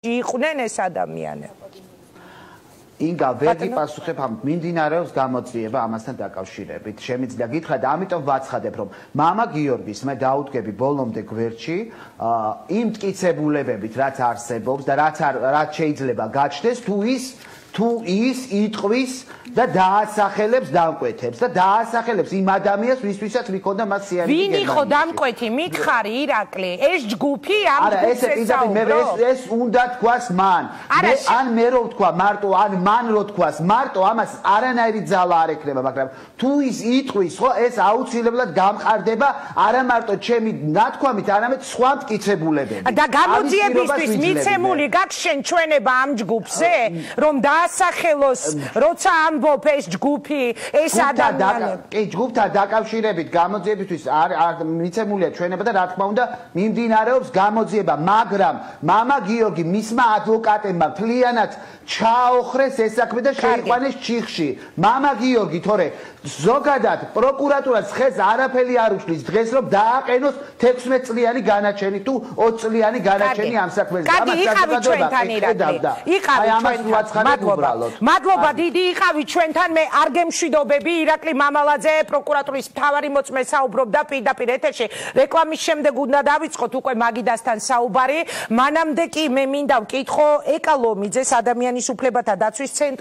იყვნენ ეს ადამიანები. ინგა ვერ გიპასუხებ ამ მიმდინარეობს გამოძიება ამასთან დაკავშირებით. შემიძლია გითხრათ, ამიტომ ვაცხადებ, რომ მამა გიორგის მე დაუდგები ბოლომდე გვერდში იმ მტკიცებულებებით, რაც არსებობს და რაც შეიძლება გაჩნდეს, თუ ის იტყვის და დაასახელებს დამკვეთებს და დაასახელებს იმ ადამიანს, ვისთვისაც მიქონდა მას სიარული გერმანიაში. ვინ იყო დამკვეთი? მითხარი ირაკლი, ეს ჯგუფი ამ ჯგუფს ესაუბრებს. ეს უნდა თქვას მან. ან მე რო ვთქვა მარტო, ან მან რო თქვას მარტო, ამას არანაირი ძალა არ ექნება, მაგრამ თუ ის იტყვის, ხო, ეს აუცილებლად გამყარდება არა მარტო ჩემი ნათქვამით, არამედ სხვა მტკიცებულებებით. და გამოძიებისთვის მიცემული გაქვს შენ ჩვენება ამ ჯგუფზე, რომ დაასახელოს, როცა ამბობ ეს ჯგუფი, ეს ადამიანები. კი, ჯგუფთან დაკავშირებით გამოძიებისთვის არ მიცემულია ჩვენება და რა თქმა უნდა მიმდინარეობს გამოძიება, მაგრამ მამა გიორგი მისმა ადვოკატებმა მთლიანად ჩააოხრეს ეს საქმე და შეიყვანეს ჩიხში. მამა გიორგი, თორე ზოგადად პროკურატურას ხეს არაფერი არ უშლის დღეს რომ დააყენოს 16 წლიანი განაჩენი თუ 20 წლიანი განაჩენი ამ საქმეზე. კარგი, იყავი ჩვენთან ირაკლი. იყავი ჩვენთან. მადლობა დიდი, იყავი ჩვენთან. მე არ გემშვიდობები, ირაკლი მამალაძე, პროკურატურის მთავარი მოწმე საუბრობდა პირდაპირ ეთერში. რეკლამის შემდეგ უნდა დავიწყოთ უკვე მაგიდასთან საუბარი. მანამდე კი მე მინდა ვკითხო ეკა ლომიძეს, ადამიანის უფლებათა დაცვის ცენტრის